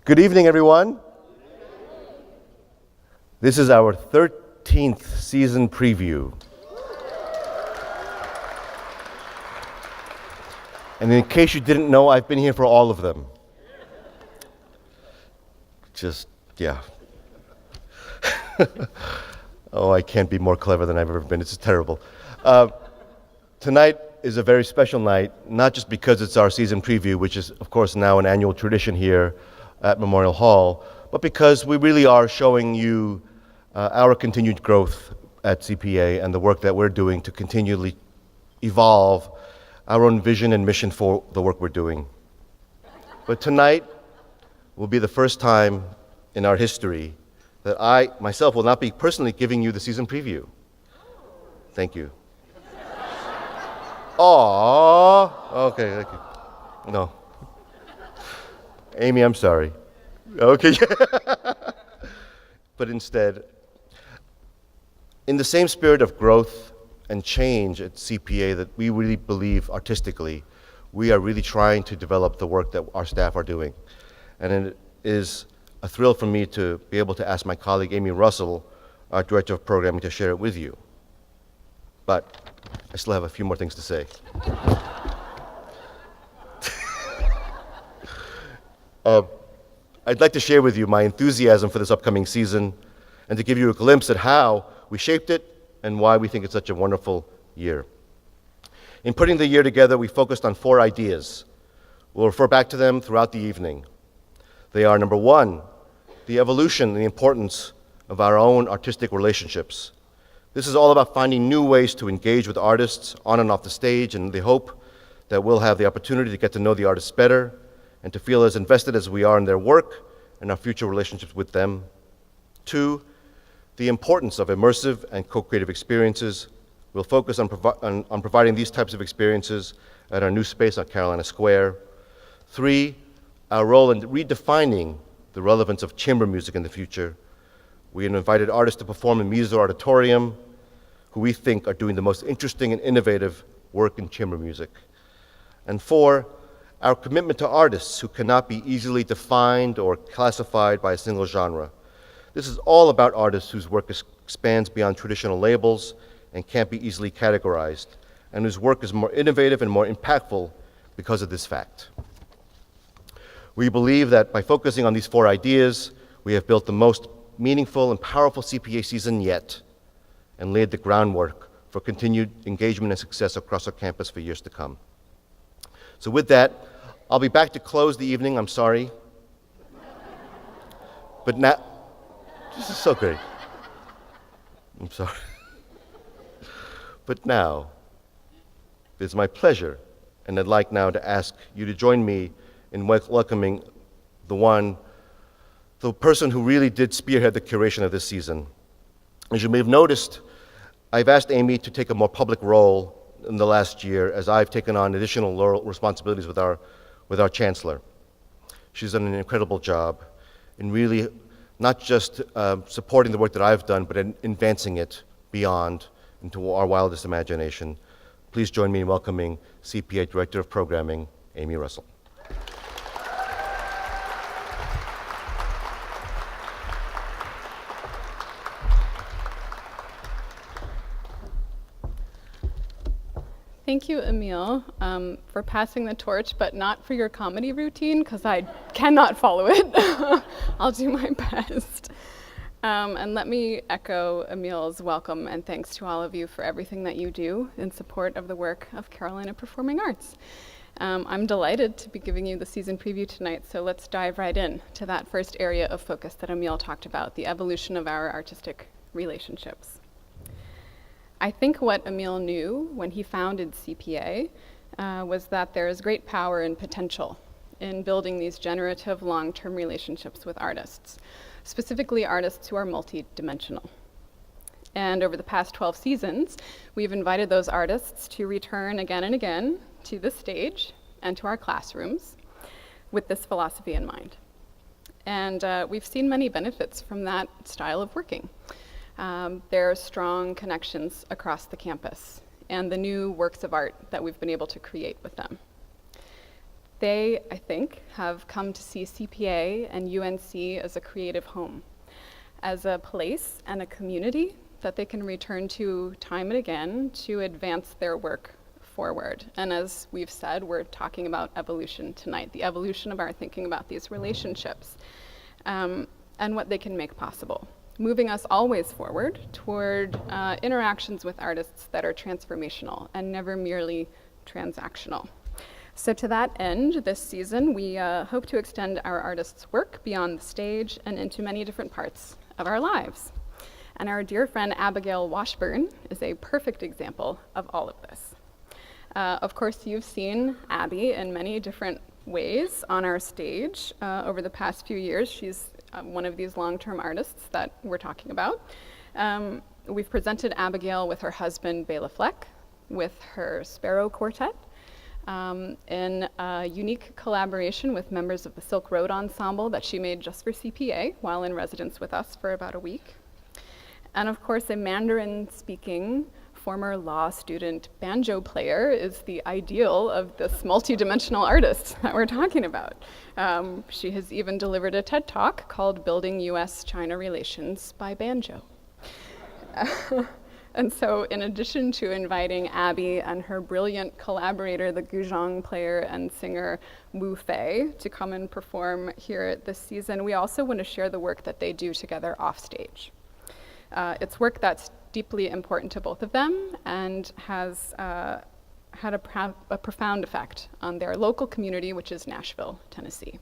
Good evening, everyone. This is our 13th season preview. And in case you didn't know, I've been here for all of them. Yeah. Oh, I can't be more clever than I've ever been. It's terrible. Tonight is a very special night, not just because it's our season preview, which is, of course, now an annual tradition here at Memorial Hall, but because we really are showing you our continued growth at CPA and the work that we're doing to continually evolve our own vision and mission for the work we're doing. But tonight will be the first time in our history that I, myself, will not be personally giving you the season preview. Thank you. Aww. Okay, thank you. No. Amy, I'm sorry. Okay. But instead, in the same spirit of growth and change at CPA that we really believe artistically, we are really trying to develop the work that our staff are doing. And it is a thrill for me to be able to ask my colleague Amy Russell, our Director of Programming, to share it with you. But I still have a few more things to say. I'd like to share with you my enthusiasm for this upcoming season and to give you a glimpse at how we shaped it and why we think it's such a wonderful year. In putting the year together, we focused on 4 ideas. We'll refer back to them throughout the evening. They are, number 1, the evolution and the importance of our own artistic relationships. This is all about finding new ways to engage with artists on and off the stage, and the hope that we'll have the opportunity to get to know the artists better and to feel as invested as we are in their work and our future relationships with them. 2, the importance of immersive and co-creative experiences. We'll focus on providing these types of experiences at our new space on Carolina Square. 3, our role in redefining the relevance of chamber music in the future. We have invited artists to perform in Miso Auditorium, who we think are doing the most interesting and innovative work in chamber music. And 4, our commitment to artists who cannot be easily defined or classified by a single genre. This is all about artists whose work expands beyond traditional labels and can't be easily categorized, and whose work is more innovative and more impactful because of this fact. We believe that by focusing on these 4 ideas, we have built the most meaningful and powerful CPA season yet and laid the groundwork for continued engagement and success across our campus for years to come. So with that, I'll be back to close the evening, I'm sorry. But now, this is so great. I'm sorry. But now, it's my pleasure, and I'd like now to ask you to join me in welcoming the person who really did spearhead the curation of this season. As you may have noticed, I've asked Amy to take a more public role in the last year as I've taken on additional responsibilities with our chancellor. She's done an incredible job in really not just supporting the work that I've done, but in advancing it beyond into our wildest imagination. Please join me in welcoming CPA Director of Programming, Amy Russell. Thank you, Emil, for passing the torch, but not for your comedy routine, because I cannot follow it. I'll do my best. And let me echo Emil's welcome and thanks to all of you for everything that you do in support of the work of Carolina Performing Arts. I'm delighted to be giving you the season preview tonight, so let's dive right in to that first area of focus that Emil talked about, the evolution of our artistic relationships. I think what Emil knew when he founded CPA was that there is great power and potential in building these generative long-term relationships with artists, specifically artists who are multi-dimensional. And over the past 12 seasons, we've invited those artists to return again and again to the stage and to our classrooms with this philosophy in mind. And we've seen many benefits from that style of working. There are strong connections across the campus and the new works of art that we've been able to create with them. They, I think, have come to see CPA and UNC as a creative home, as a place and a community that they can return to time and again to advance their work forward. And as we've said, we're talking about evolution tonight, the evolution of our thinking about these relationships, and what they can make possible, moving us always forward toward interactions with artists that are transformational and never merely transactional. So to that end, this season, we hope to extend our artists' work beyond the stage and into many different parts of our lives. And our dear friend Abigail Washburn is a perfect example of all of this. Of course, you've seen Abby in many different ways on our stage over the past few years. She's one of these long-term artists that we're talking about. We've presented Abigail with her husband, Bela Fleck, with her Sparrow Quartet, in a unique collaboration with members of the Silk Road Ensemble that she made just for CPA while in residence with us for about a week. And of course, a Mandarin-speaking former law student banjo player is the ideal of this multidimensional artist that we're talking about. She has even delivered a TED Talk called Building US-China Relations by Banjo. And so in addition to inviting Abby and her brilliant collaborator, the guzheng player and singer Wu Fei, to come and perform here this season, we also want to share the work that they do together off stage. It's work that's deeply important to both of them and has had a profound effect on their local community, which is Nashville, Tennessee.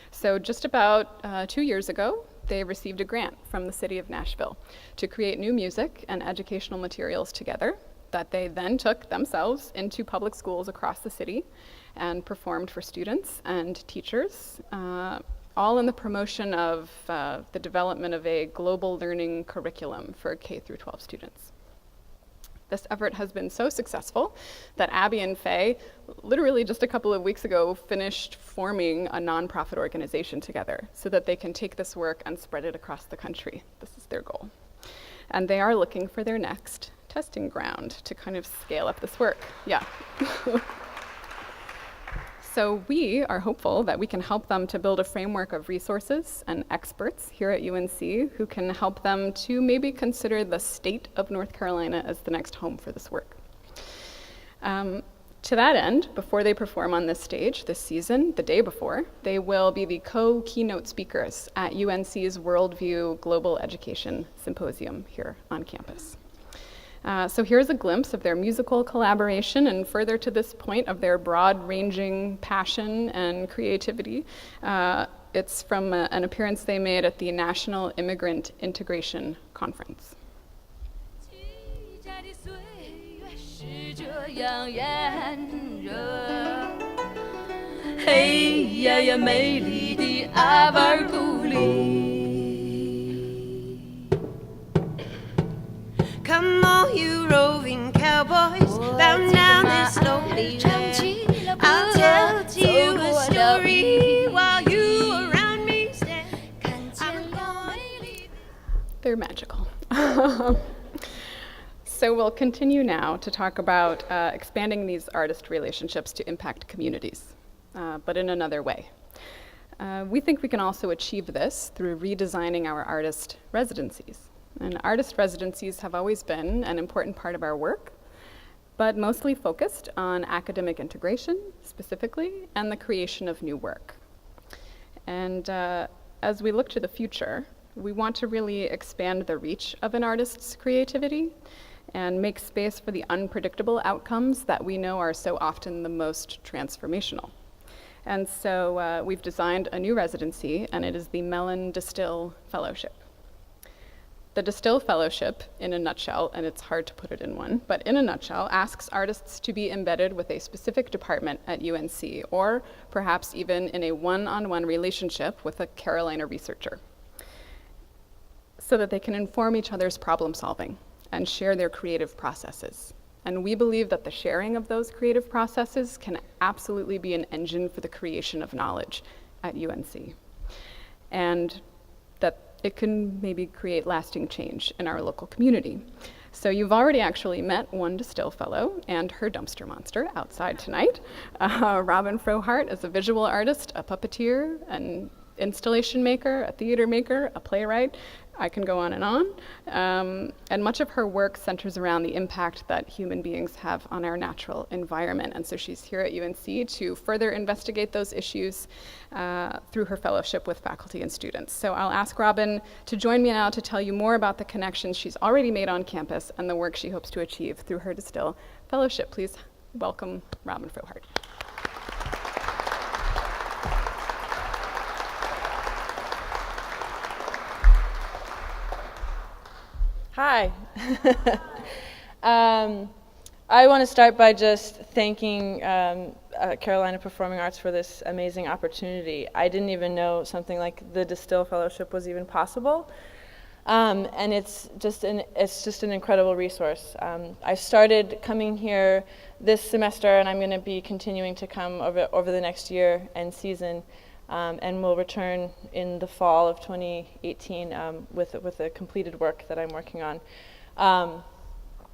So just about 2 years ago, they received a grant from the city of Nashville to create new music and educational materials together that they then took themselves into public schools across the city and performed for students and teachers, all in the promotion of the development of a global learning curriculum for K through 12 students. This effort has been so successful that Abby and Faye, literally just a couple of weeks ago, finished forming a nonprofit organization together so that they can take this work and spread it across the country. This is their goal. And they are looking for their next testing ground to kind of scale up this work. Yeah. So we are hopeful that we can help them to build a framework of resources and experts here at UNC who can help them to maybe consider the state of North Carolina as the next home for this work. To that end, before they perform on this stage this season, the day before, they will be the co-keynote speakers at UNC's Worldview Global Education Symposium here on campus. So here's a glimpse of their musical collaboration, and further to this point of their broad-ranging passion and creativity. It's from an appearance they made at the National Immigrant Integration Conference. Come on, you roving cowboys, bow down this lonely land. I'll tell you a story while you around me stand. I'm gonna leave. They're magical. So we'll continue now to talk about expanding these artist relationships to impact communities, but in another way. We think we can also achieve this through redesigning our artist residencies. And artist residencies have always been an important part of our work, but mostly focused on academic integration, specifically, and the creation of new work. And as we look to the future, we want to really expand the reach of an artist's creativity and make space for the unpredictable outcomes that we know are so often the most transformational. And so we've designed a new residency, and it is the Mellon Distill Fellowship. The Distill Fellowship, in a nutshell, and it's hard to put it in one, but in a nutshell, asks artists to be embedded with a specific department at UNC, or perhaps even in a one-on-one relationship with a Carolina researcher, so that they can inform each other's problem solving and share their creative processes. And we believe that the sharing of those creative processes can absolutely be an engine for the creation of knowledge at UNC. And that it can maybe create lasting change in our local community. So you've already actually met one Distill Fellow and her dumpster monster outside tonight. Robin Frohart is a visual artist, a puppeteer, an installation maker, a theater maker, a playwright. I can go on. And much of her work centers around the impact that human beings have on our natural environment. And so she's here at UNC to further investigate those issues through her fellowship with faculty and students. So I'll ask Robin to join me now to tell you more about the connections she's already made on campus and the work she hopes to achieve through her Distill Fellowship. Please welcome Robin Frohart. Hi. I want to start by just thanking Carolina Performing Arts for this amazing opportunity. I didn't even know something like the Distill Fellowship was even possible, and it's just an incredible resource. I started coming here this semester, and I'm going to be continuing to come over the next year and season. And will return in the fall of 2018 with the completed work that I'm working on.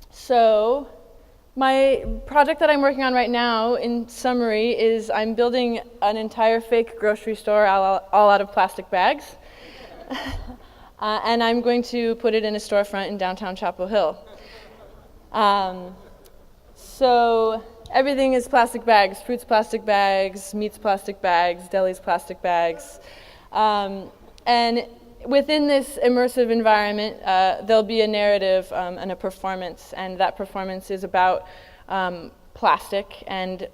So my project that I'm working on right now, in summary, is I'm building an entire fake grocery store all out of plastic bags. And I'm going to put it in a storefront in downtown Chapel Hill. So everything is plastic bags, fruits plastic bags, meats plastic bags, delis plastic bags. And within this immersive environment, there'll be a narrative and a performance, and that performance is about plastic and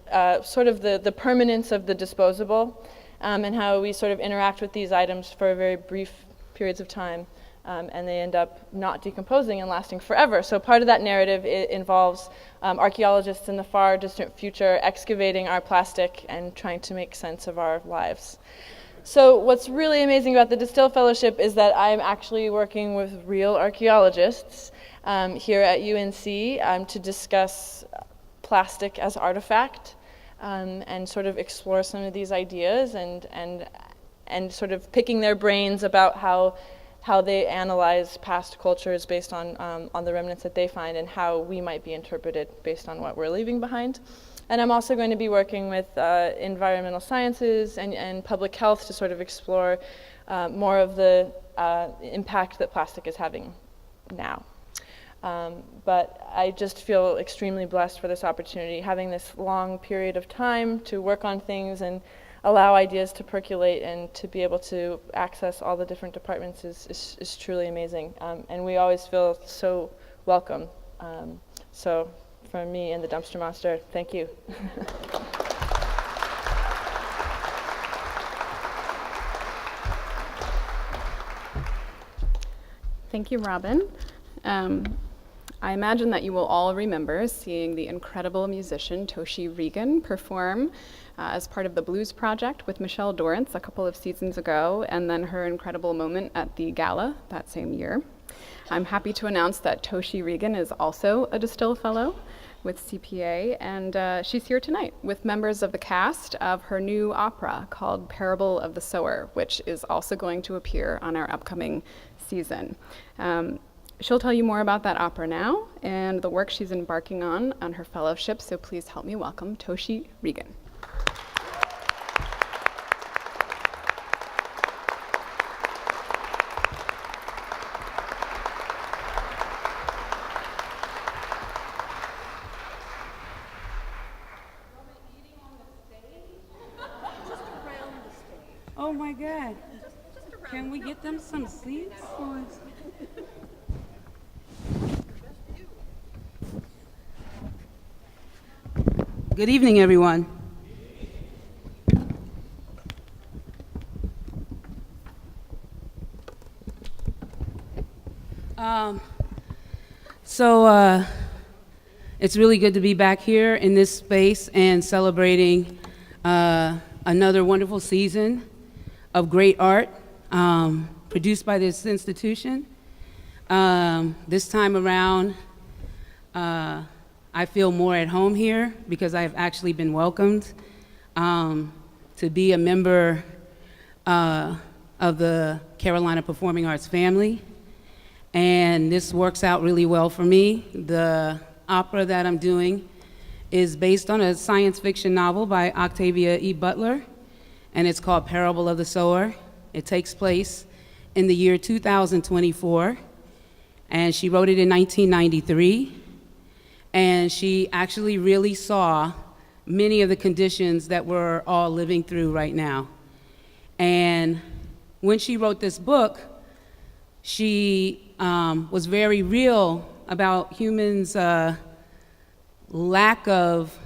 sort of the permanence of the disposable, and how we sort of interact with these items for very brief periods of time. And they end up not decomposing and lasting forever. So part of that narrative involves archaeologists in the far distant future excavating our plastic and trying to make sense of our lives. So what's really amazing about the Distill Fellowship is that I'm actually working with real archaeologists here at UNC to discuss plastic as artifact and sort of explore some of these ideas and sort of picking their brains about how they analyze past cultures based on the remnants that they find and how we might be interpreted based on what we're leaving behind. And I'm also going to be working with environmental sciences and public health to sort of explore more of the impact that plastic is having now. But I just feel extremely blessed for this opportunity, having this long period of time to work on things and allow ideas to percolate and to be able to access all the different departments is truly amazing. And we always feel so welcome. So from me and the Dumpster Monster, thank you. Thank you, Robin. I imagine that you will all remember seeing the incredible musician Toshi Regan perform as part of the Blues Project with Michelle Dorrance a couple of seasons ago, and then her incredible moment at the gala that same year. I'm happy to announce that Toshi Regan is also a Distill Fellow with CPA, and she's here tonight with members of the cast of her new opera called Parable of the Sower, which is also going to appear on our upcoming season. She'll tell you more about that opera now and the work she's embarking on her fellowship, so please help me welcome Toshi Regan. Oh my God. Can we get them some seats? Good evening, everyone. It's really good to be back here in this space and celebrating another wonderful season of great art produced by this institution. This time around, I feel more at home here because I've actually been welcomed to be a member of the Carolina Performing Arts family. and this works out really well for me. The opera that I'm doing is based on a science fiction novel by Octavia E. Butler, and it's called Parable of the Sower. It takes place in the year 2024, and she wrote it in 1993, and she actually really saw many of the conditions that we're all living through right now. And when she wrote this book, she was very real about humans' lack of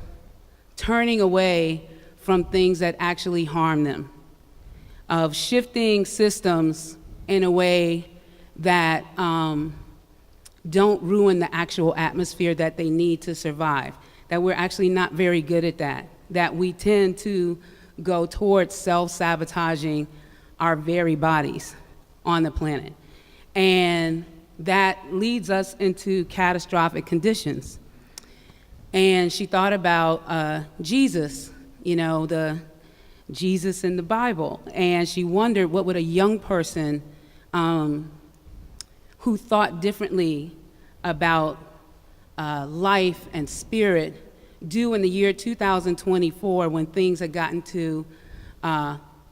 turning away from things that actually harm them, of shifting systems in a way that don't ruin the actual atmosphere that they need to survive, that we're actually not very good at that we tend to go towards self-sabotaging our very bodies on the planet. And that leads us into catastrophic conditions. And she thought about Jesus, the Jesus in the Bible, and she wondered what would a young person who thought differently about life and spirit do in the year 2024 when things had gotten to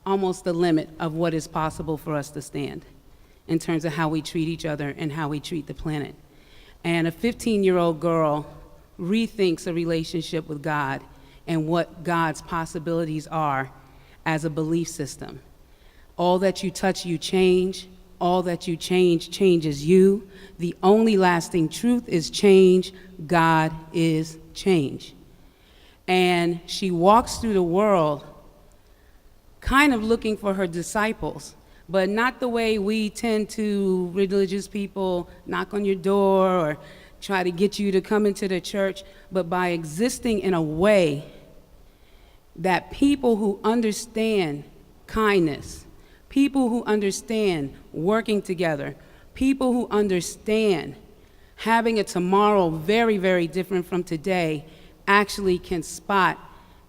almost the limit of what is possible for us to stand in terms of how we treat each other and how we treat the planet. And a 15-year-old girl rethinks a relationship with God and what God's possibilities are as a belief system. All that you touch, you change. All that you change changes you. The only lasting truth is change. God is change. And she walks through the world kind of looking for her disciples, but not the way we tend to, religious people, knock on your door or try to get you to come into the church, but by existing in a way that people who understand kindness, people who understand working together, people who understand having a tomorrow very, very different from today, actually can spot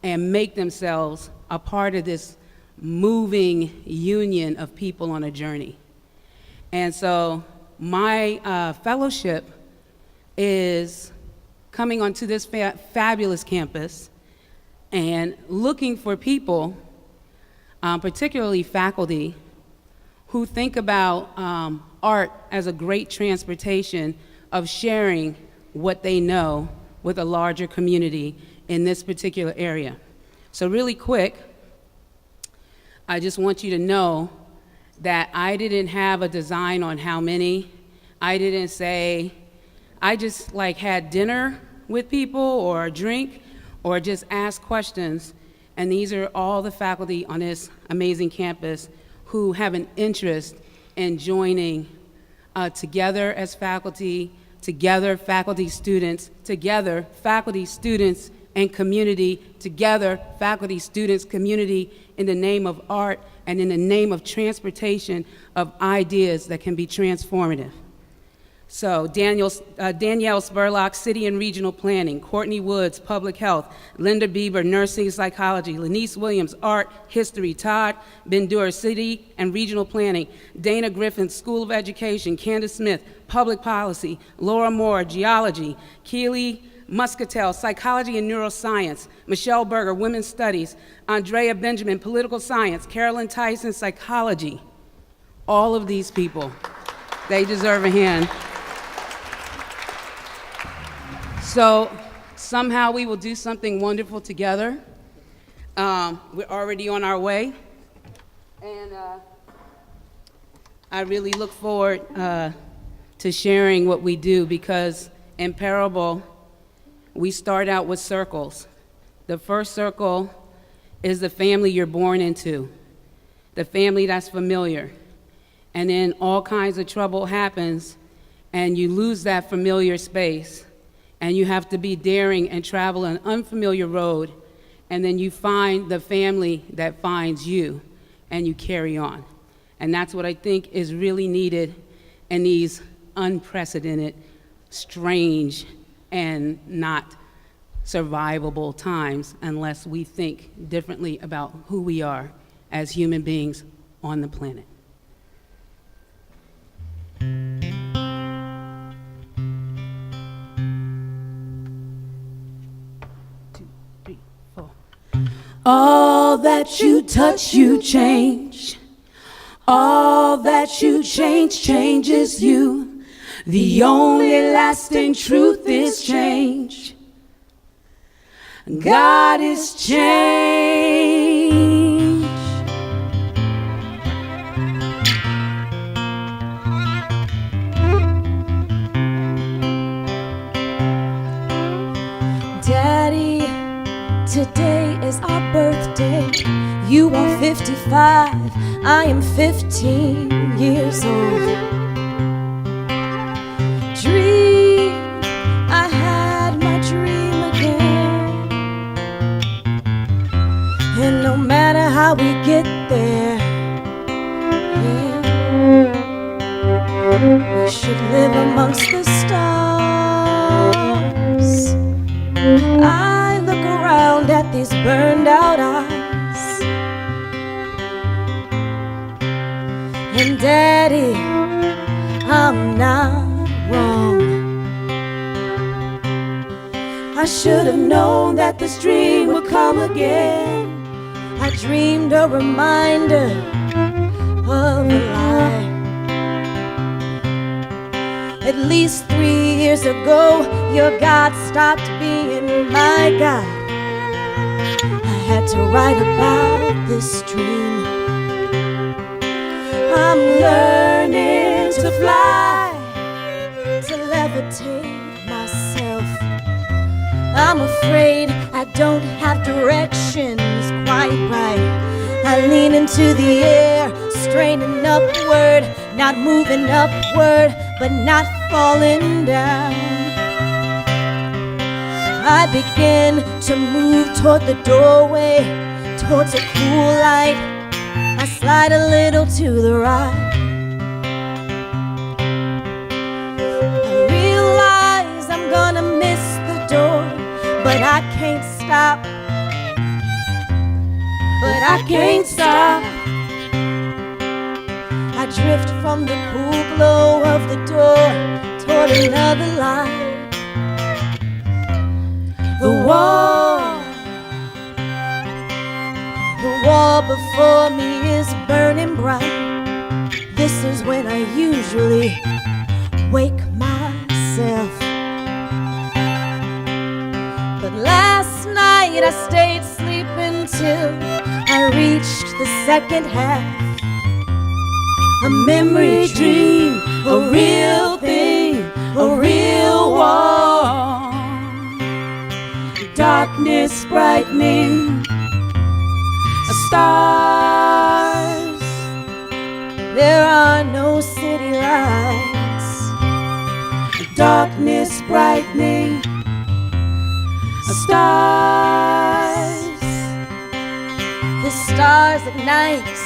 and make themselves a part of this moving union of people on a journey. And so my fellowship is coming onto this fabulous campus and looking for people, particularly faculty, who think about art as a great transportation of sharing what they know with a larger community in this particular area. So really quick, I just want you to know that I didn't have a design on how many. I didn't say, I just had dinner with people or a drink or just ask questions. And these are all the faculty on this amazing campus who have an interest in joining together as faculty, together faculty students, together faculty students and community, together faculty students community in the name of art and in the name of transportation of ideas that can be transformative. So Danielle Spurlock, City and Regional Planning, Courtney Woods, Public Health, Linda Bieber, Nursing Psychology, Lenice Williams, Art, History, Todd Bendur, City and Regional Planning, Dana Griffin, School of Education, Candace Smith, Public Policy, Laura Moore, Geology, Keely Muscatel, Psychology and Neuroscience, Michelle Berger, Women's Studies, Andrea Benjamin, Political Science, Carolyn Tyson, Psychology. All of these people, they deserve a hand. So somehow we will do something wonderful together. We're already on our way. And I really look forward to sharing what we do, because in Parable, we start out with circles. The first circle is the family you're born into, the family that's familiar. And then all kinds of trouble happens, and you lose that familiar space, and you have to be daring and travel an unfamiliar road, and then you find the family that finds you, and you carry on. And that's what I think is really needed in these unprecedented, strange, and not survivable times unless we think differently about who we are as human beings on the planet. All that you touch, you change. All that you change changes you. The only lasting truth is change. God is change. Daddy, today is our birthday. You are 55, I am 15 years old. Dream, I had my dream again. And no matter how we get there, yeah, we should live amongst the stars. I look around at these burned out eyes, and Daddy, I'm not wrong. I should have known that this dream would come again. I dreamed a reminder of a lie. At least 3 years ago, your God stopped being my God. I had to write about this dream. I'm learning to fly, to levitate myself. I'm afraid I don't have directions quite right. I lean into the air, straining upward, not moving upward, but not falling down. I begin to move toward the doorway, towards a cool light. I slide a little to the right. I realize I'm gonna miss the door, but I can't stop. But I can't stop. I drift from the cool glow of the door toward another light. The wall before me is burning bright. This is when I usually wake myself. But last night I stayed sleeping till I reached the second half. A memory dream, a real thing, a real war. Darkness brightening, stars. There are no city lights. Darkness brightening, stars. The stars at night.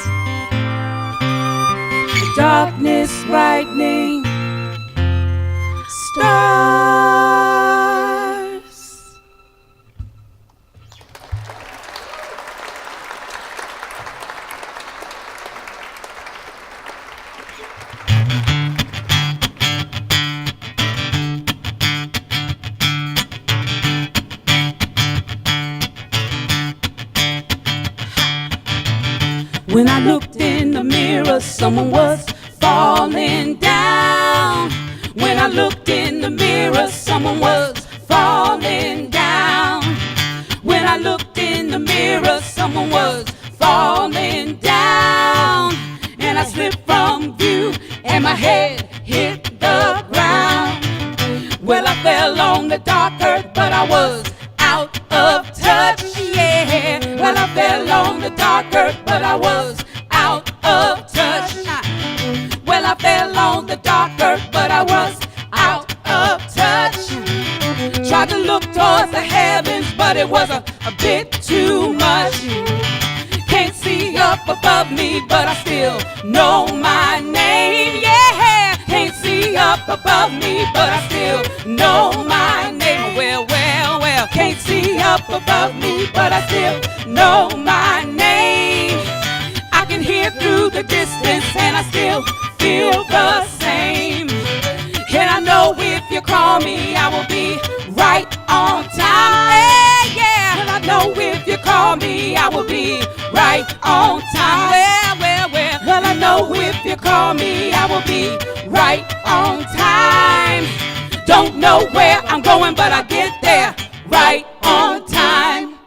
Darkness brightening, stars. When I looked in the mirror, someone was falling down. When I looked in the mirror, someone was falling down. When I looked in the mirror, someone was falling down. And I slipped from view and my head hit the ground. Well, I fell on the dark earth, but I was out of touch, yeah. Well, I fell on the dark earth, but I was out of touch. Well, I fell on the dark earth, but I was out of touch. Tried to look towards the heavens, but it was a bit too much. Can't see up above me, but I still know my name, yeah. Can't see up above me, but I still know my name. Well, well, well, can't see up above me, but I still know my name. I can hear through the distance and I still feel the same. And I know if you call me, I will be right on time. Yeah, yeah. And I know if if you call me, I will be right on time. Well, I know if you call me, I will be right on time. Don't know where I'm going, but I get there right on time.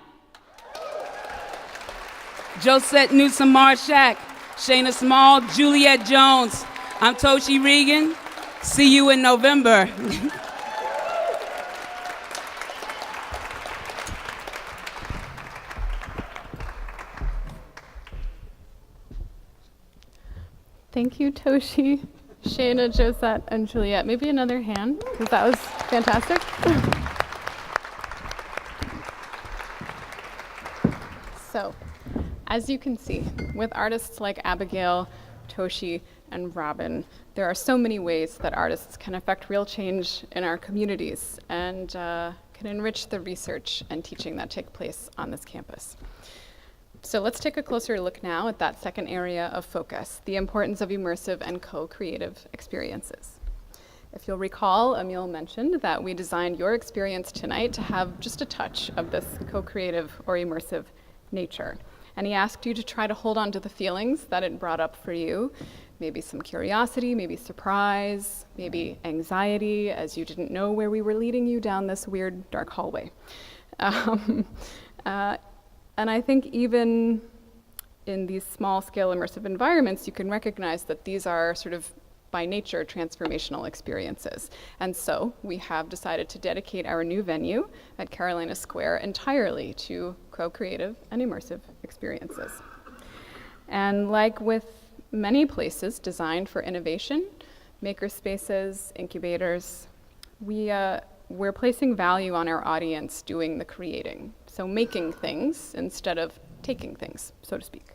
Josette Newsom Marshak, Shayna Small, Juliet Jones. I'm Toshi Regan. See you in November. Thank you, Toshi, Shayna, Josette, and Juliet. Maybe another hand, because that was fantastic. So, as you can see, with artists like Abigail, Toshi, and Robin, there are so many ways that artists can affect real change in our communities and can enrich the research and teaching that take place on this campus. So let's take a closer look now at that second area of focus, the importance of immersive and co-creative experiences. If you'll recall, Emil mentioned that we designed your experience tonight to have just a touch of this co-creative or immersive nature. And he asked you to try to hold on to the feelings that it brought up for you, maybe some curiosity, maybe surprise, maybe anxiety, as you didn't know where we were leading you down this weird dark hallway. And I think even in these small-scale immersive environments, you can recognize that these are sort of, by nature, transformational experiences. And so we have decided to dedicate our new venue at Carolina Square entirely to co-creative and immersive experiences. And like with many places designed for innovation, makerspaces, incubators, we're placing value on our audience doing the creating. So making things instead of taking things, so to speak.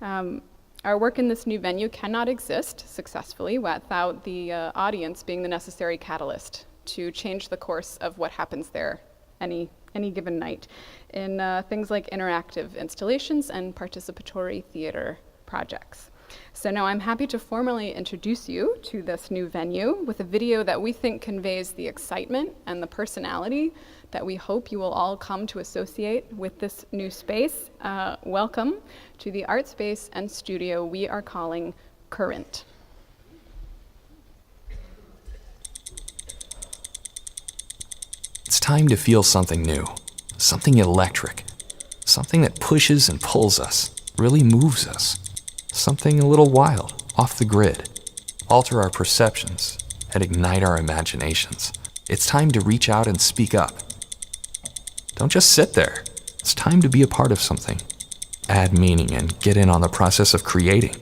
Our work in this new venue cannot exist successfully without the audience being the necessary catalyst to change the course of what happens there any given night in things like interactive installations and participatory theater projects. So now I'm happy to formally introduce you to this new venue with a video that we think conveys the excitement and the personality that we hope you will all come to associate with this new space. Welcome to the art space and studio we are calling Current. It's time to feel something new, something electric, something that pushes and pulls us, really moves us. Something a little wild, off the grid, alter our perceptions, and ignite our imaginations. It's time to reach out and speak up. Don't just sit there. It's time to be a part of something. Add meaning and get in on the process of creating.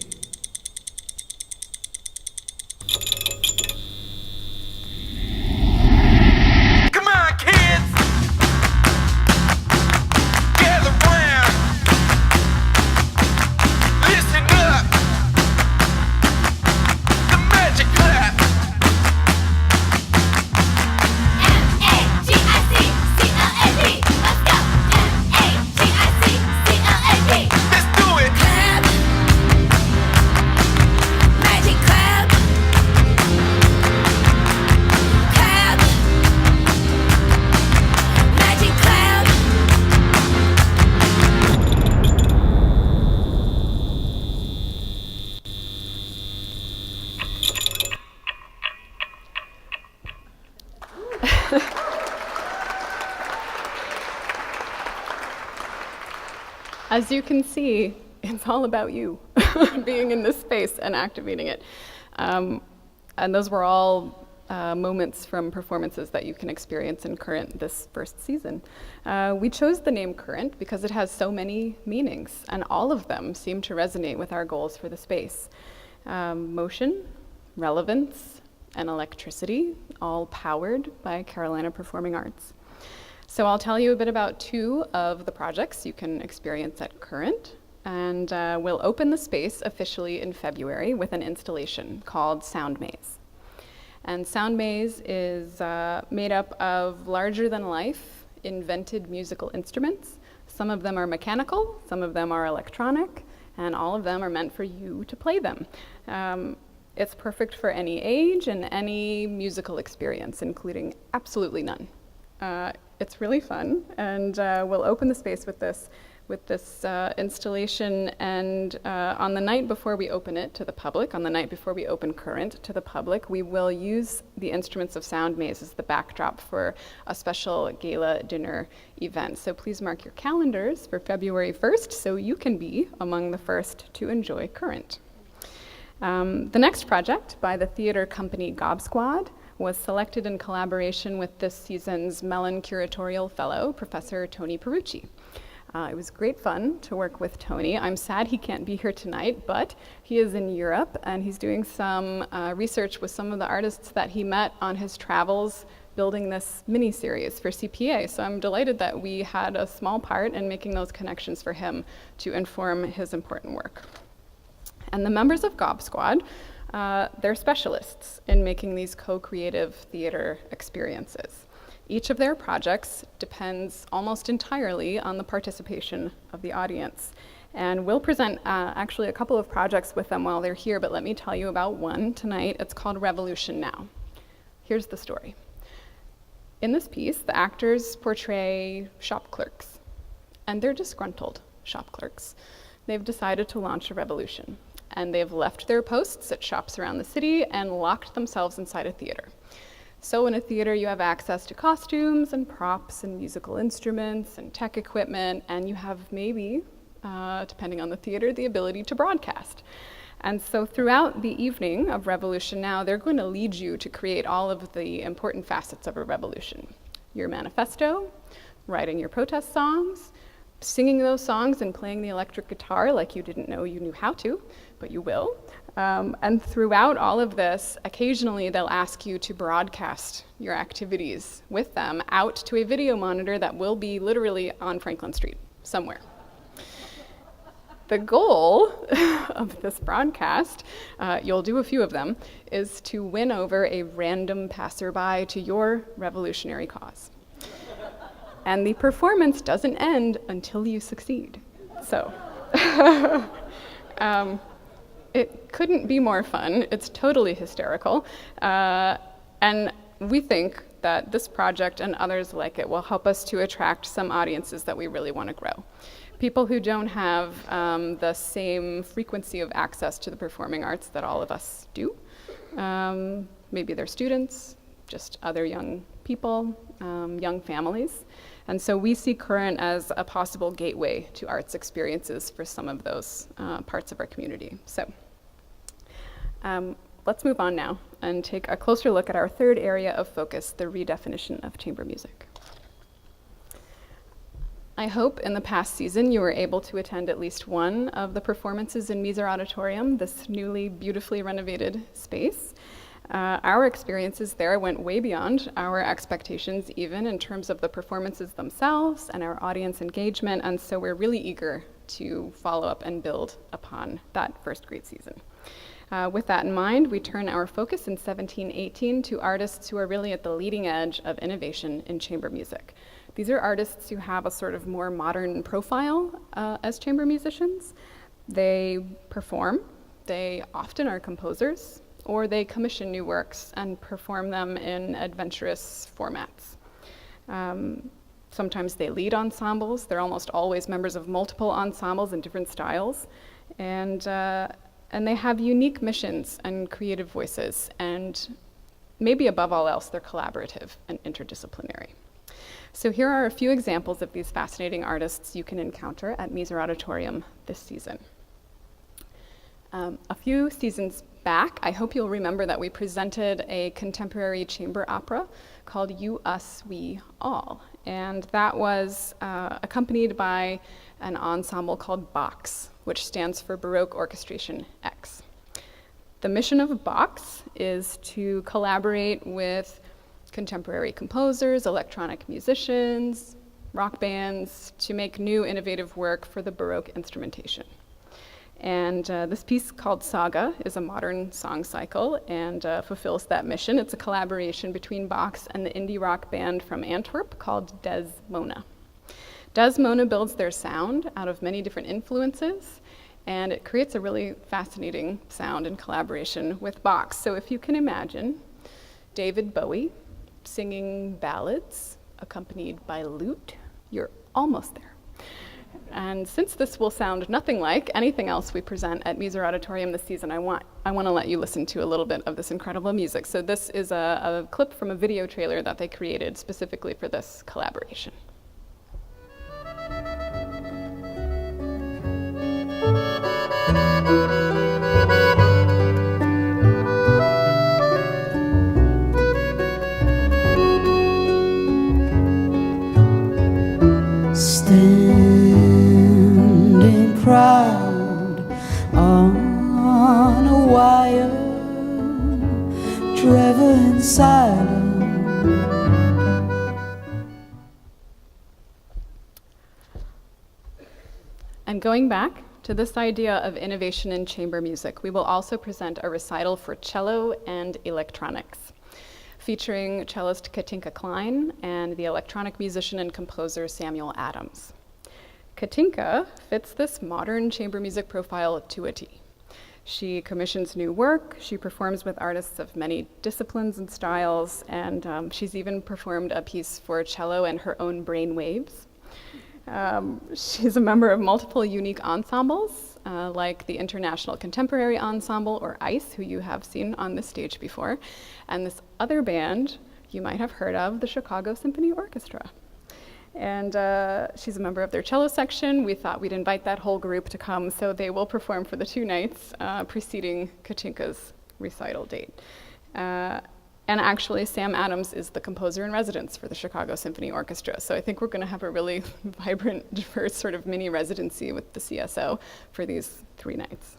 As you can see, it's all about you being in this space and activating it. And those were all moments from performances that you can experience in Current this first season. We chose the name Current because it has so many meanings, and all of them seem to resonate with our goals for the space. Motion, relevance, and electricity, all powered by Carolina Performing Arts. So I'll tell you a bit about two of the projects you can experience at Current, and we'll open the space officially in February with an installation called Sound Maze. And Sound Maze is made up of larger-than-life invented musical instruments. Some of them are mechanical, some of them are electronic, and all of them are meant for you to play them. It's perfect for any age and any musical experience, including absolutely none. It's really fun, and we'll open the space with this installation, and on the night before we open it to the public, on the night before we open Current to the public, we will use the Instruments of Sound maze as the backdrop for a special gala dinner event. So please mark your calendars for February 1st so you can be among the first to enjoy Current. The next project by the theater company Gob Squad was selected in collaboration with this season's Mellon Curatorial Fellow, Professor Tony Perucci. It was great fun to work with Tony. I'm sad he can't be here tonight, but he is in Europe and he's doing some research with some of the artists that he met on his travels building this mini-series for CPA. So I'm delighted that we had a small part in making those connections for him to inform his important work. And the members of Gob Squad, they're specialists in making these co-creative theater experiences. Each of their projects depends almost entirely on the participation of the audience. And we'll present actually a couple of projects with them while they're here, but let me tell you about one tonight. It's called Revolution Now. Here's the story. In this piece, the actors portray shop clerks, and they're disgruntled shop clerks. They've decided to launch a revolution, and they've left their posts at shops around the city and locked themselves inside a theater. So in a theater, you have access to costumes and props and musical instruments and tech equipment, and you have maybe, depending on the theater, the ability to broadcast. And so throughout the evening of Revolution Now, they're going to lead you to create all of the important facets of a revolution. Your manifesto, writing your protest songs, singing those songs and playing the electric guitar like you didn't know you knew how to, but you will. And throughout all of this, occasionally they'll ask you to broadcast your activities with them out to a video monitor that will be literally on Franklin Street, somewhere. The goal of this broadcast, you'll do a few of them, is to win over a random passerby to your revolutionary cause. And the performance doesn't end until you succeed. So, it couldn't be more fun. It's totally hysterical. And we think that this project and others like it will help us to attract some audiences that we really want to grow. People who don't have the same frequency of access to the performing arts that all of us do. Maybe they're students, just other young people, young families. And so we see Current as a possible gateway to arts experiences for some of those parts of our community. So let's move on now and take a closer look at our third area of focus, the redefinition of chamber music. I hope in the past season you were able to attend at least one of the performances in Miser Auditorium, this newly beautifully renovated space. Our experiences there went way beyond our expectations, even in terms of the performances themselves and our audience engagement, and so we're really eager to follow up and build upon that first great season. With that in mind, we turn our focus in 1718 to artists who are really at the leading edge of innovation in chamber music. These are artists who have a sort of more modern profile as chamber musicians. They perform, they often are composers, or they commission new works and perform them in adventurous formats. Sometimes they lead ensembles. They're almost always members of multiple ensembles in different styles. And they have unique missions and creative voices. And maybe above all else, they're collaborative and interdisciplinary. So here are a few examples of these fascinating artists you can encounter at Miser Auditorium this season. A few seasons back, I hope you'll remember that we presented a contemporary chamber opera called You, Us, We, All. And that was accompanied by an ensemble called Box, which stands for Baroque Orchestration X. The mission of Box is to collaborate with contemporary composers, electronic musicians, rock bands, to make new innovative work for the Baroque instrumentation. And this piece called Saga is a modern song cycle and fulfills that mission. It's a collaboration between Box and the indie rock band from Antwerp called Des Mona. Des Mona builds their sound out of many different influences, and it creates a really fascinating sound in collaboration with Box. So if you can imagine David Bowie singing ballads accompanied by lute. You're almost there. And since this will sound nothing like anything else we present at Muser Auditorium this season, I want to let you listen to a little bit of this incredible music. So this is a clip from a video trailer that they created specifically for this collaboration. Standing proud on a wire, driven silent. And going back to this idea of innovation in chamber music, we will also present a recital for cello and electronics, featuring cellist Katinka Klein and the electronic musician and composer Samuel Adams. Katinka fits this modern chamber music profile to a T. She commissions new work, she performs with artists of many disciplines and styles, and she's even performed a piece for cello and her own brain waves. She's a member of multiple unique ensembles, like the International Contemporary Ensemble, or ICE, who you have seen on this stage before, and this other band you might have heard of, the Chicago Symphony Orchestra. And she's a member of their cello section. We thought we'd invite that whole group to come, so they will perform for the 2 nights preceding Katinka's recital date. And actually, Sam Adams is the composer in residence for the Chicago Symphony Orchestra. So I think we're going to have a really vibrant, diverse sort of mini residency with the CSO for these 3 nights.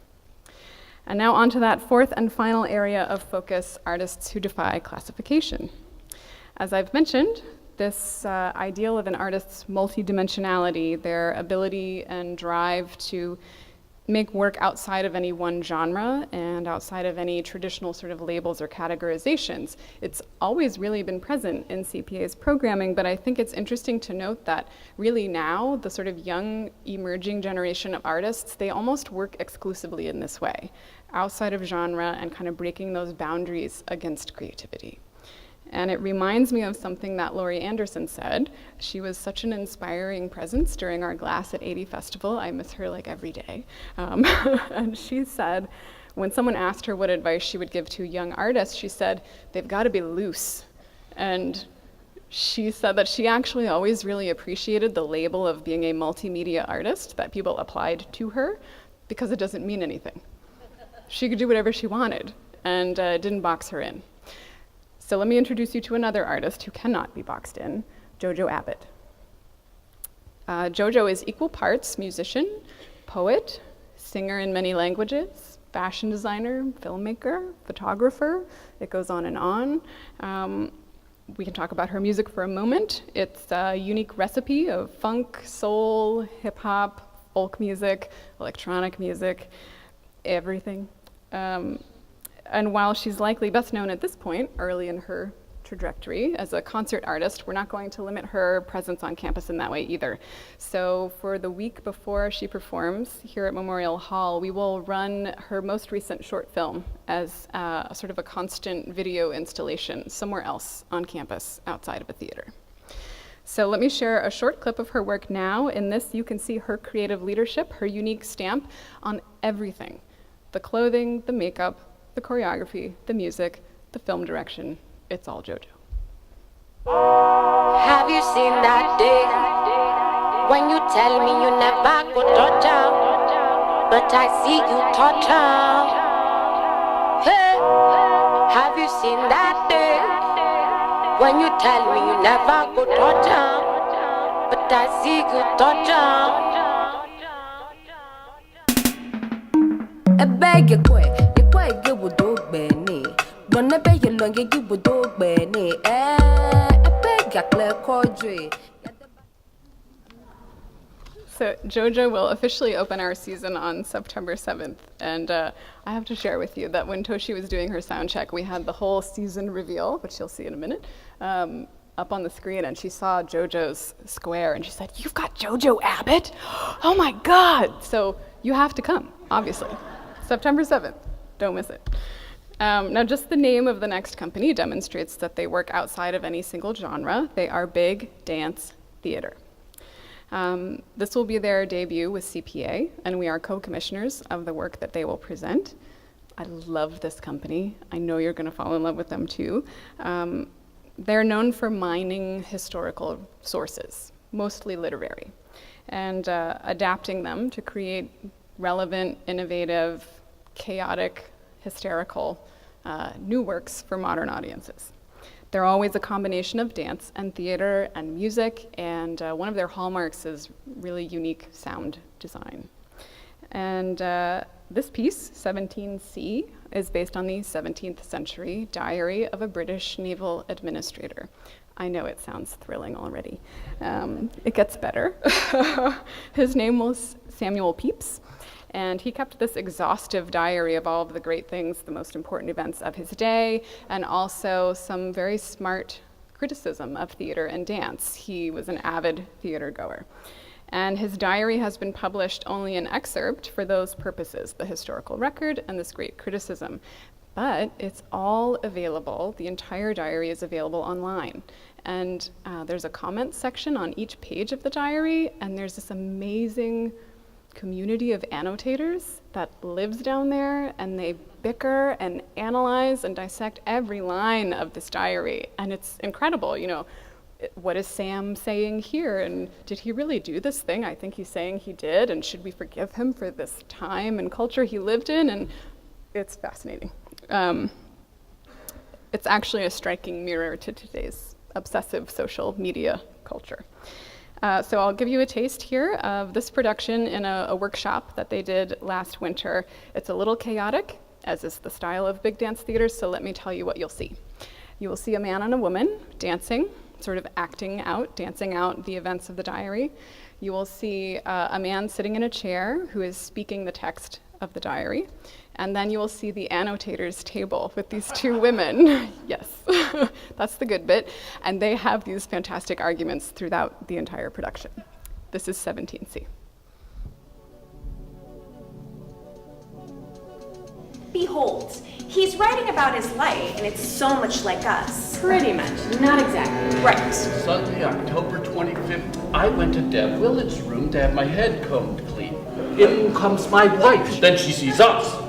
And now on to that 4th and final area of focus, artists who defy classification. As I've mentioned, this ideal of an artist's multidimensionality, their ability and drive to make work outside of any one genre and outside of any traditional sort of labels or categorizations. It's always really been present in CPA's programming, but I think it's interesting to note that really now, the sort of young emerging generation of artists, they almost work exclusively in this way, outside of genre and kind of breaking those boundaries against creativity. And it reminds me of something that Laurie Anderson said. She was such an inspiring presence during our Glass at 80 festival. I miss her like every day. And she said, when someone asked her what advice she would give to young artists, she said, they've got to be loose. And she said that she actually always really appreciated the label of being a multimedia artist that people applied to her, because it doesn't mean anything. She could do whatever she wanted, and it didn't box her in. So let me introduce you to another artist who cannot be boxed in, Jojo Abbott. Jojo is equal parts musician, poet, singer in many languages, fashion designer, filmmaker, photographer. It goes on and on. We can talk about her music for a moment. It's a unique recipe of funk, soul, hip hop, folk music, electronic music, everything. And while she's likely best known at this point, early in her trajectory as a concert artist, we're not going to limit her presence on campus in that way either. So for the week before she performs here at Memorial Hall, we will run her most recent short film as a sort of a constant video installation somewhere else on campus outside of a theater. So let me share a short clip of her work now. In this, you can see her creative leadership, her unique stamp on everything: the clothing, the makeup, the choreography, the music, the film direction. It's all Jojo. Have you seen that day when you tell me you never go touch her, but I see you touch her? Hey, have you seen that day when you tell me you never go touch her, but I see you touch her? I beg you quick. You would do Benny. Run a beg you long, you would do Benny. I beg you clear cordry. So Jojo will officially open our season on September 7th. And I have to share with you that when Toshi was doing her sound check, we had the whole season reveal, which you'll see in a minute, up on the screen, and she saw Jojo's square, and she said, "You've got Jojo Abbott? Oh my God!" So you have to come, obviously. September 7th. Don't miss it. Now, just the name of the next company demonstrates that they work outside of any single genre. They are Big Dance Theater. This will be their debut with CPA, and we are co-commissioners of the work that they will present. I love this company. I know you're going to fall in love with them too. They're known for mining historical sources, mostly literary, and adapting them to create relevant, innovative, chaotic, hysterical new works for modern audiences. They're always a combination of dance and theater and music, and one of their hallmarks is really unique sound design. And this piece, 17C, is based on the 17th century diary of a British naval administrator. I know it sounds thrilling already. It gets better. His name was Samuel Pepys, and he kept this exhaustive diary of all of the great things, the most important events of his day, and also some very smart criticism of theater and dance. He was an avid theater goer. And his diary has been published only in excerpt for those purposes, the historical record and this great criticism. But it's all available, the entire diary is available online. And there's a comment section on each page of the diary, and there's this amazing community of annotators that lives down there, and they bicker and analyze and dissect every line of this diary. And it's incredible, you know, what is Sam saying here? And did he really do this thing? I think he's saying he did, and should we forgive him for this time and culture he lived in? And it's fascinating. It's actually a striking mirror to today's obsessive social media culture. So I'll give you a taste here of this production in a workshop that they did last winter. It's a little chaotic, as is the style of big dance theater, so let me tell you what you'll see. You will see a man and a woman dancing, sort of acting out, dancing out the events of the diary. You will see a man sitting in a chair who is speaking the text of the diary. And then you will see the annotator's table with these two women. Yes, that's the good bit. And they have these fantastic arguments throughout the entire production. This is 17C. Behold, he's writing about his life, and it's so much like us. Pretty much, not exactly. Right. Sunday, October 25th, I went to Deb Willard's room to have my head combed clean. In comes my wife. Then she sees us.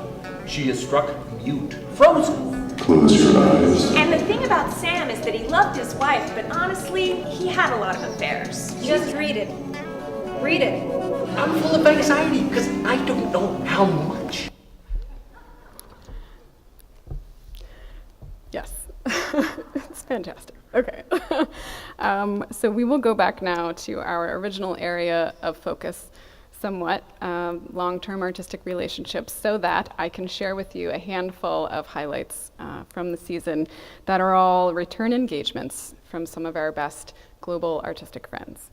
She is struck mute, frozen. Close your eyes. And the thing about Sam is that he loved his wife, but honestly, he had a lot of affairs. Just read it. Read it. I'm full of anxiety because I don't know how much. Yes, it's fantastic. Okay, so we will go back now to our original area of focus, somewhat long-term artistic relationships, so that I can share with you a handful of highlights from the season that are all return engagements from some of our best global artistic friends.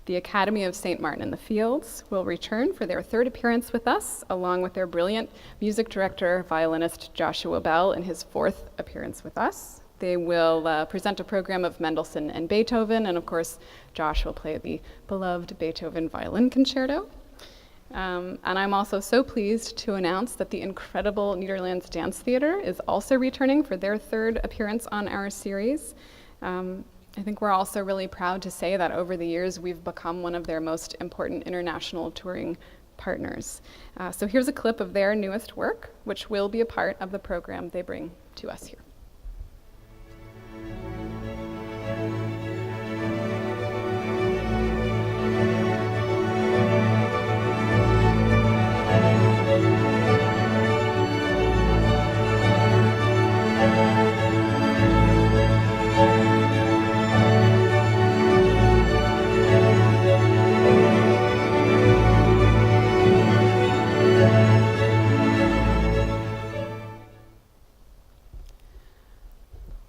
The Academy of St. Martin in the Fields will return for their third appearance with us, along with their brilliant music director, violinist Joshua Bell, in his fourth appearance with us. They will present a program of Mendelssohn and Beethoven, and of course, Josh will play the beloved Beethoven Violin Concerto. And I'm also so pleased to announce that the incredible Nederlands Dance Theater is also returning for their third appearance on our series. I think we're also really proud to say that over the years we've become one of their most important international touring partners. So here's a clip of their newest work, which will be a part of the program they bring to us here.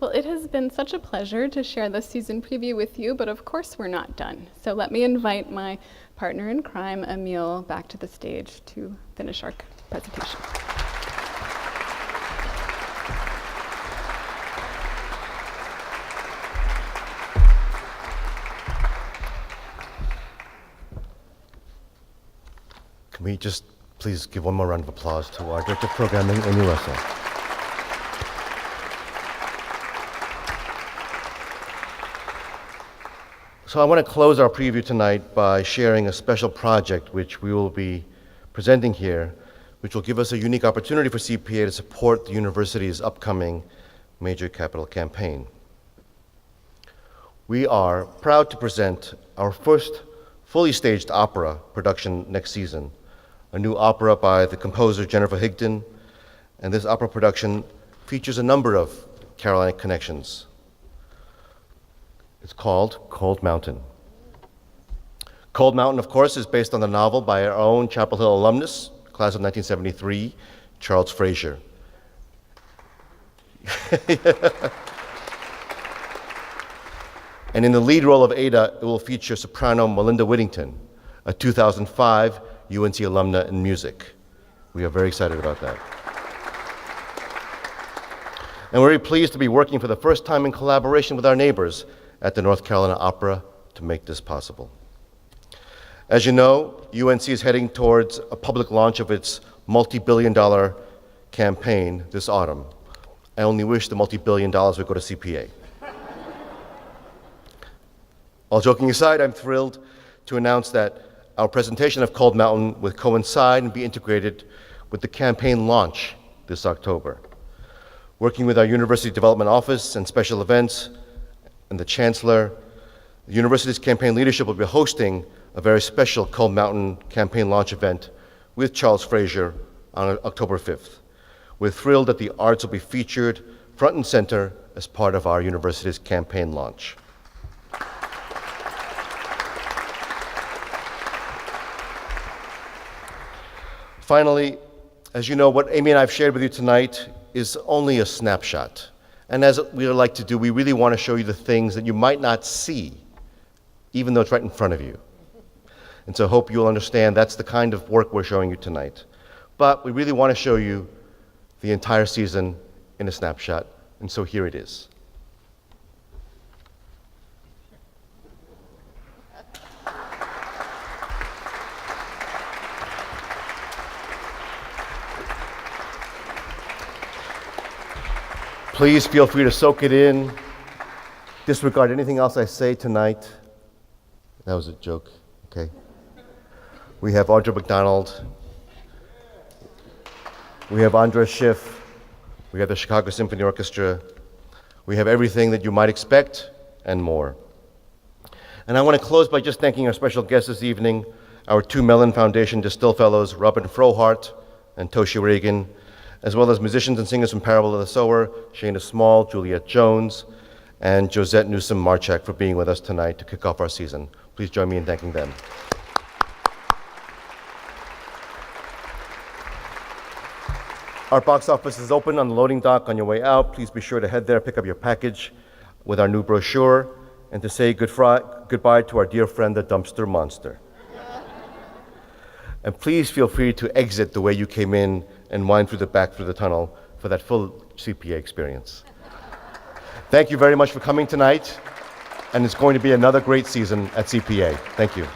Well, it has been such a pleasure to share this season preview with you, but of course we're not done. So let me invite my partner in crime, Emil, back to the stage to finish our presentation. Can we just please give one more round of applause to our Director of Programming, Emil? So I want to close our preview tonight by sharing a special project which we will be presenting here, which will give us a unique opportunity for CPA to support the university's upcoming major capital campaign. We are proud to present our first fully staged opera production next season, a new opera by the composer Jennifer Higdon, and this opera production features a number of Carolina connections. It's called Cold Mountain. Cold Mountain, of course, is based on the novel by our own Chapel Hill alumnus, class of 1973, Charles Frazier. And in the lead role of Ada, it will feature soprano Melinda Whittington, a 2005 UNC alumna in music. We are very excited about that. And we're very pleased to be working for the first time in collaboration with our neighbors at the North Carolina Opera to make this possible. As you know, UNC is heading towards a public launch of its multi-billion-dollar campaign this autumn. I only wish the multi-billion dollars would go to CPA. All joking aside, I'm thrilled to announce that our presentation of Cold Mountain will coincide and be integrated with the campaign launch this October. Working with our University Development Office and Special Events and the Chancellor, the university's campaign leadership will be hosting a very special Cold Mountain campaign launch event with Charles Frazier on October 5th. We're thrilled that the arts will be featured front and center as part of our university's campaign launch. Finally, as you know, what Amy and I have shared with you tonight is only a snapshot. And as we like to do, we really want to show you the things that you might not see, even though it's right in front of you. And so I hope you'll understand that's the kind of work we're showing you tonight. But we really want to show you the entire season in a snapshot, and so here it is. Please feel free to soak it in. Disregard anything else I say tonight. That was a joke, okay? We have Audra McDonald. We have Andres Schiff. We have the Chicago Symphony Orchestra. We have everything that you might expect and more. And I want to close by just thanking our special guests this evening, our two Mellon Foundation Distill Fellows, Robin Frohart and Toshi Reagan, as well as musicians and singers from Parable of the Sower, Shana Small, Juliet Jones, and Josette Newsom-Marchak for being with us tonight to kick off our season. Please join me in thanking them. Our box office is open on the loading dock on your way out. Please be sure to head there, pick up your package with our new brochure, and to say goodbye to our dear friend, the Dumpster Monster. And please feel free to exit the way you came in and wind through the back through the tunnel for that full CPA experience. Thank you very much for coming tonight, and it's going to be another great season at CPA. Thank you.